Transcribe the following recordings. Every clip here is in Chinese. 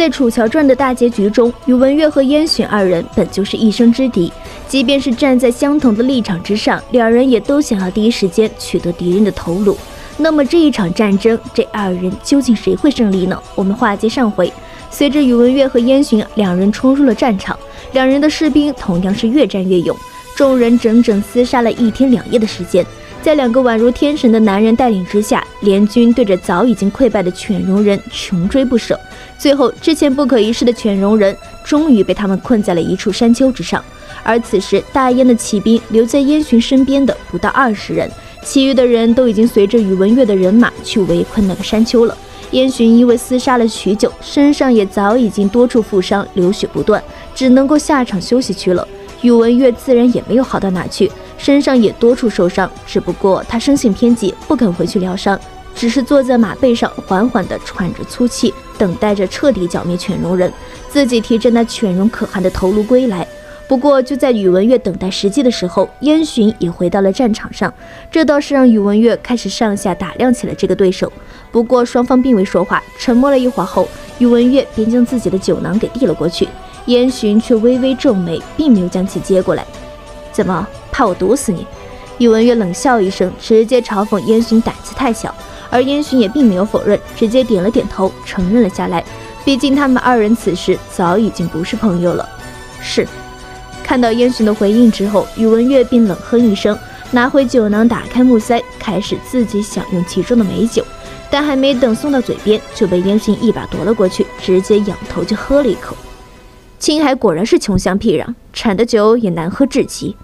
在楚乔传的大结局中，宇文玥和燕洵二人本就是一生之敌，即便是站在相同的立场之上，两人也都想要第一时间取得敌人的头颅。那么这一场战争，这二人究竟谁会胜利呢？我们话接上回，随着宇文玥和燕洵两人冲入了战场，两人的士兵同样是越战越勇，众人整整厮杀了1天2夜的时间。在两个宛如天神的男人带领之下，联军对着早已经溃败的犬戎人穷追不舍。最后，之前不可一世的犬戎人终于被他们困在了一处山丘之上。而此时，大燕的骑兵留在燕洵身边的不到20人，其余的人都已经随着宇文玥的人马去围困那个山丘了。燕洵因为厮杀了许久，身上也早已经多处负伤，流血不断，只能够下场休息去了。宇文玥自然也没有好到哪去，身上也多处受伤，只不过他生性偏激，不肯回去疗伤，只是坐在马背上缓缓地喘着粗气，等待着彻底剿灭犬戎人，自己提着那犬戎可汗的头颅归来。不过就在宇文玥等待时机的时候，燕洵也回到了战场上，这倒是让宇文玥开始上下打量起了这个对手。不过双方并未说话，沉默了一会儿后，宇文玥便将自己的酒囊给递了过去，燕洵却微微皱眉，并没有将其接过来。怎么，怕我毒死你？宇文玥冷笑一声，直接嘲讽燕洵胆子太小，而燕洵也并没有否认，直接点了点头，承认了下来。毕竟他们二人此时早已经不是朋友了。是。看到燕洵的回应之后，宇文玥便冷哼一声，拿回酒囊，打开木塞，开始自己享用其中的美酒。但还没等送到嘴边，就被燕洵一把夺了过去，直接仰头就喝了一口。青海果然是穷乡僻壤，产的酒也难喝至极。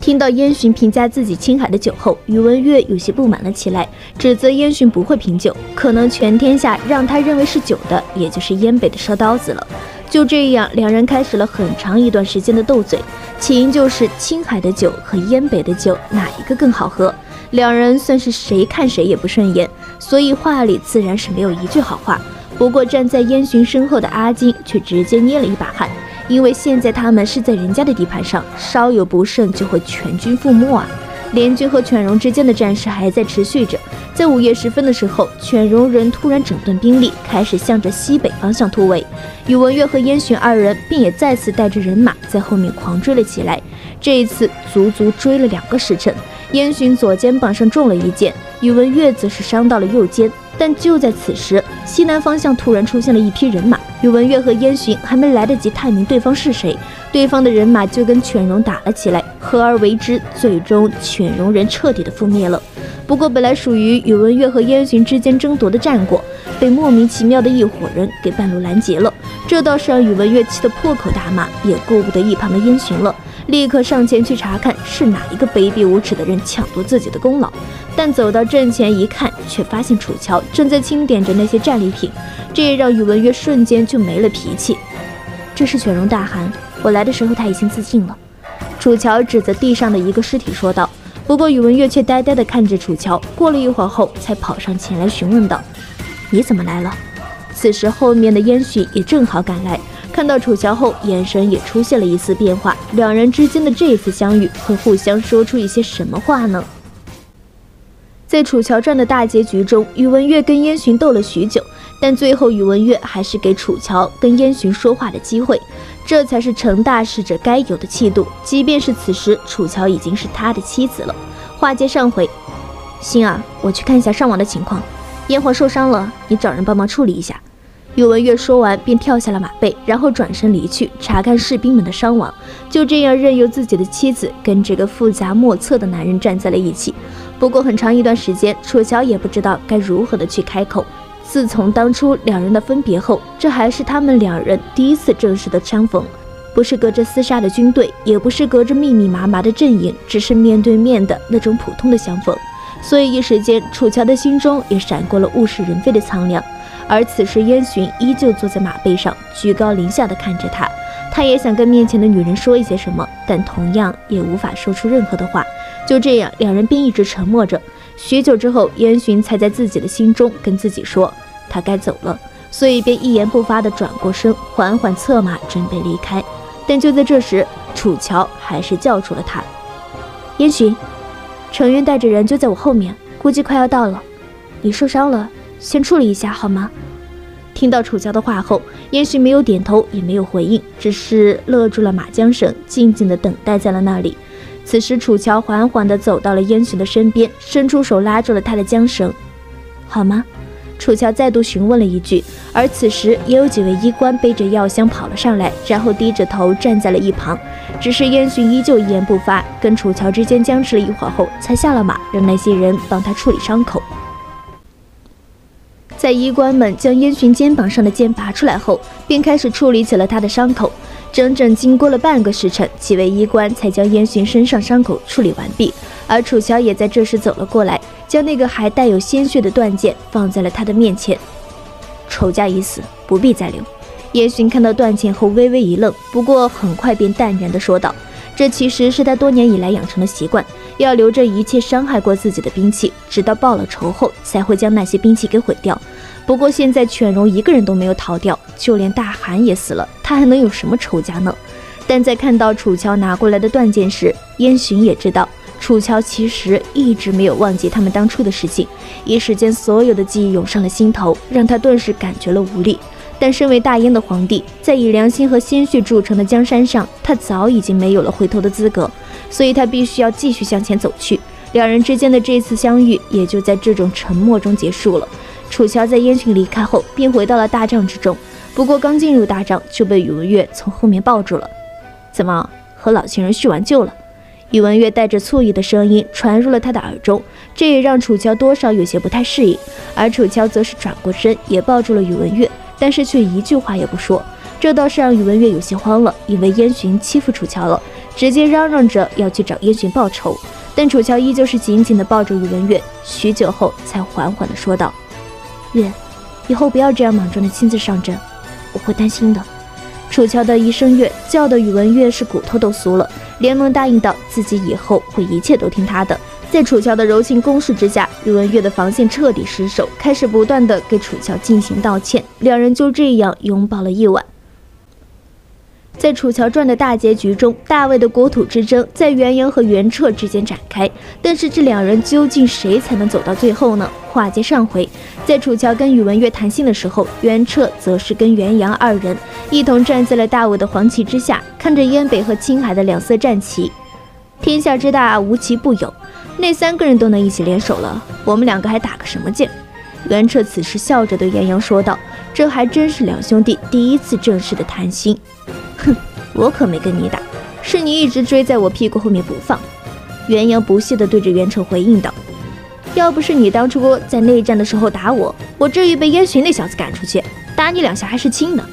听到燕洵评价自己青海的酒后，宇文玥有些不满了起来，指责燕洵不会品酒，可能全天下让他认为是酒的，也就是燕北的烧刀子了。就这样，两人开始了很长一段时间的斗嘴，起因就是青海的酒和燕北的酒哪一个更好喝，两人算是谁看谁也不顺眼，所以话里自然是没有一句好话。不过站在燕洵身后的阿金却直接捏了一把汗，因为现在他们是在人家的地盘上，稍有不慎就会全军覆没啊。联军和犬戎之间的战事还在持续着，在午夜时分的时候，犬戎人突然整顿兵力，开始向着西北方向突围。宇文玥和燕洵二人并也再次带着人马在后面狂追了起来。这一次足足追了2个时辰，燕洵左肩膀上中了一箭，宇文玥则是伤到了右肩。但就在此时，西南方向突然出现了一批人马，宇文玥和燕洵还没来得及探明对方是谁，对方的人马就跟犬戎打了起来，合而为之，最终犬戎人彻底的覆灭了。不过本来属于宇文玥和燕洵之间争夺的战果，被莫名其妙的一伙人给半路拦截了，这倒是让宇文玥气得破口大骂，也顾不得一旁的燕洵了，立刻上前去查看是哪一个卑鄙无耻的人抢夺自己的功劳。但走到阵前一看，却发现楚乔正在清点着那些战利品，这也让宇文玥瞬间就没了脾气。这是犬戎大汗，我来的时候他已经自尽了。楚乔指着地上的一个尸体说道。不过宇文玥却呆呆地看着楚乔，过了一会儿后才跑上前来询问道：你怎么来了？此时后面的燕洵也正好赶来，看到楚乔后，眼神也出现了一丝变化，两人之间的这一次相遇会互相说出一些什么话呢？在楚乔传的大结局中，宇文玥跟燕洵斗了许久，但最后宇文玥还是给楚乔跟燕洵说话的机会，这才是成大事者该有的气度。即便是此时楚乔已经是他的妻子了。话接上回，星儿，我去看一下伤亡的情况，燕皇受伤了，你找人帮忙处理一下。宇文玥说完便跳下了马背，然后转身离去查看士兵们的伤亡，就这样任由自己的妻子跟这个复杂莫测的男人站在了一起。不过很长一段时间，楚乔也不知道该如何的去开口。自从当初两人的分别后，这还是他们两人第一次正式的相逢，不是隔着厮杀的军队，也不是隔着密密麻麻的阵营，只是面对面的那种普通的相逢。所以一时间，楚乔的心中也闪过了物是人非的苍凉。而此时燕洵依旧坐在马背上，居高临下的看着他。他也想跟面前的女人说一些什么，但同样也无法说出任何的话。就这样，两人便一直沉默着。许久之后，燕洵才在自己的心中跟自己说，他该走了，所以便一言不发地转过身，缓缓策马准备离开。但就在这时，楚乔还是叫住了他：燕洵，程渊带着人就在我后面，估计快要到了，你受伤了，先处理一下好吗？听到楚乔的话后，燕洵没有点头，也没有回应，只是勒住了马缰绳，静静地等待在了那里。此时，楚乔缓缓地走到了燕洵的身边，伸出手拉住了他的缰绳。好吗？楚乔再度询问了一句。而此时，也有几位医官背着药箱跑了上来，然后低着头站在了一旁。只是燕洵依旧一言不发，跟楚乔之间僵持了一会儿后，才下了马，让那些人帮他处理伤口。在医官们将燕洵肩膀上的剑拔出来后，便开始处理起了他的伤口。整整经过了半个时辰，几位医官才将燕洵身上伤口处理完毕。而楚乔也在这时走了过来，将那个还带有鲜血的断剑放在了他的面前。仇家已死，不必再留。燕洵看到断剑后微微一愣，不过很快便淡然地说道：“这其实是他多年以来养成的习惯，要留着一切伤害过自己的兵器，直到报了仇后才会将那些兵器给毁掉。不过现在犬戎一个人都没有逃掉，就连大汗也死了，他还能有什么仇家呢？”但在看到楚乔拿过来的断剑时，燕洵也知道楚乔其实一直没有忘记他们当初的事情，一时间所有的记忆涌上了心头，让他顿时感觉了无力。但身为大燕的皇帝，在以良心和鲜血铸成的江山上，他早已经没有了回头的资格，所以他必须要继续向前走去。两人之间的这次相遇也就在这种沉默中结束了。楚乔在燕洵离开后便回到了大帐之中，不过刚进入大帐就被宇文悦从后面抱住了。怎么和老情人叙完旧了？宇文悦带着醋意的声音传入了他的耳中，这也让楚乔多少有些不太适应。而楚乔则是转过身也抱住了宇文悦，但是却一句话也不说。这倒是让宇文悦有些慌了，以为燕洵欺负楚乔了，直接嚷嚷着要去找燕洵报仇。但楚乔依旧是紧紧地抱着宇文悦，许久后才缓缓地说道：“悦，以后不要这样莽撞地亲自上阵，我会担心的。”楚乔的一声悦叫的宇文悦是骨头都酥了，连忙答应道自己以后会一切都听他的。在楚乔的柔情攻势之下，宇文悦的防线彻底失守，开始不断的给楚乔进行道歉，两人就这样拥抱了一晚。在《楚乔传》的大结局中，大魏的国土之争在元阳和元彻之间展开，但是这两人究竟谁才能走到最后呢？话接上回，在楚乔跟宇文悦谈心的时候，元彻则是跟元阳二人一同站在了大魏的黄旗之下，看着燕北和青海的两色战旗。天下之大，无奇不有，那三个人都能一起联手了，我们两个还打个什么劲？元彻此时笑着对元阳说道，这还真是两兄弟第一次正式的谈心。哼，我可没跟你打，是你一直追在我屁股后面不放。元阳不屑地对着元彻回应道，要不是你当初在内战的时候打我，我至于被燕洵那小子赶出去，打你两下还是轻的。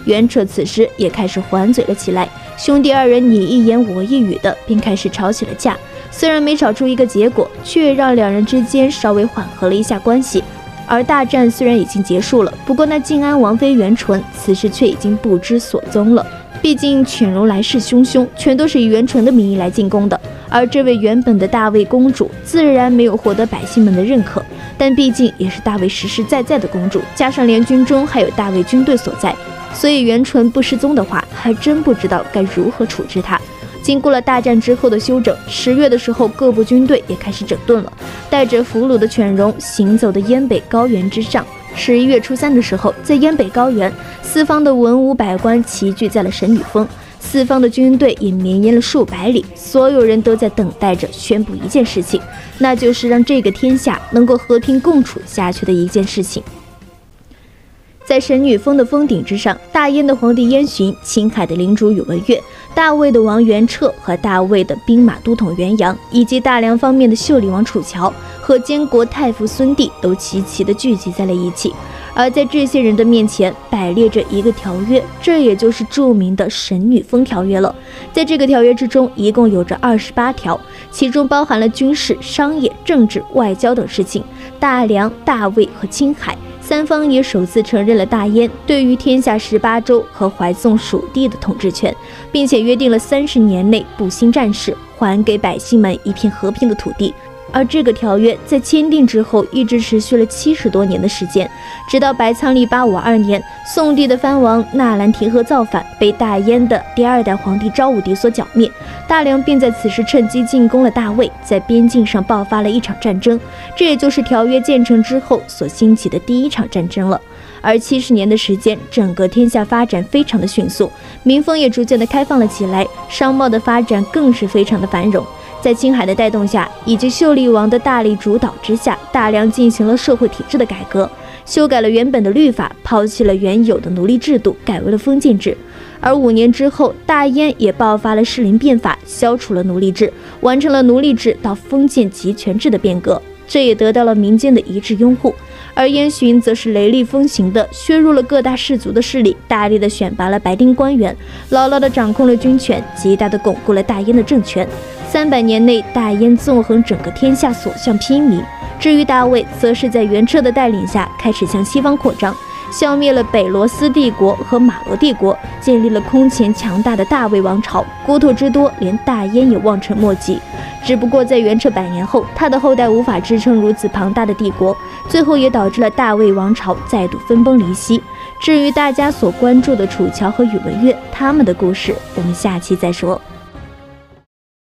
元彻此时也开始还嘴了起来，兄弟二人你一言我一语的便开始吵起了架，虽然没吵出一个结果，却也让两人之间稍微缓和了一下关系。而大战虽然已经结束了，不过那晋安王妃元纯此时却已经不知所踪了。毕竟犬戎来势汹汹，全都是以元纯的名义来进攻的，而这位原本的大魏公主自然没有获得百姓们的认可，但毕竟也是大魏实实在在的公主，加上联军中还有大魏军队所在，所以元纯不失踪的话，还真不知道该如何处置她。经过了大战之后的休整，10月的时候，各部军队也开始整顿了，带着俘虏的犬戎行走的燕北高原之上。11月初3的时候，在燕北高原，四方的文武百官齐聚在了神女峰，四方的军队也绵延了数百里，所有人都在等待着宣布一件事情，那就是让这个天下能够和平共处下去的一件事情。在神女峰的峰顶之上，大燕的皇帝燕洵、青海的领主宇文悦、大魏的王元彻和大魏的兵马都统元阳，以及大梁方面的秀丽王楚乔和监国太傅孙弟都齐齐地聚集在了一起。而在这些人的面前摆列着一个条约，这也就是著名的神女峰条约了。在这个条约之中，一共有着28条，其中包含了军事、商业、政治、外交等事情。大梁、大魏和青海三方也首次承认了大燕对于天下18州和怀宋属地的统治权，并且约定了30年内不兴战事，还给百姓们一片和平的土地。而这个条约在签订之后一直持续了70多年的时间，直到白苍历852年，宋帝的藩王纳兰廷和造反，被大燕的第2代皇帝昭武帝所剿灭。大梁便在此时趁机进攻了大魏，在边境上爆发了一场战争，这也就是条约建成之后所兴起的第一场战争了。而70年的时间，整个天下发展非常的迅速，民风也逐渐的开放了起来，商贸的发展更是非常的繁荣。在青海的带动下，以及秀丽王的大力主导之下，大量进行了社会体制的改革，修改了原本的律法，抛弃了原有的奴隶制度，改为了封建制。而5年之后，大燕也爆发了士林变法，消除了奴隶制，完成了奴隶制到封建集权制的变革，这也得到了民间的一致拥护。而燕巡则是雷厉风行的削弱了各大氏族的势力，大力的选拔了白丁官员，牢牢的掌控了军权，极大的巩固了大燕的政权。300年内，大燕纵横整个天下，所向披靡。至于大魏，则是在元彻的带领下，开始向西方扩张，消灭了北罗斯帝国和马罗帝国，建立了空前强大的大魏王朝，国土之多，连大燕也望尘莫及。只不过在元彻100年后，他的后代无法支撑如此庞大的帝国，最后也导致了大魏王朝再度分崩离析。至于大家所关注的楚乔和宇文越，他们的故事，我们下期再说。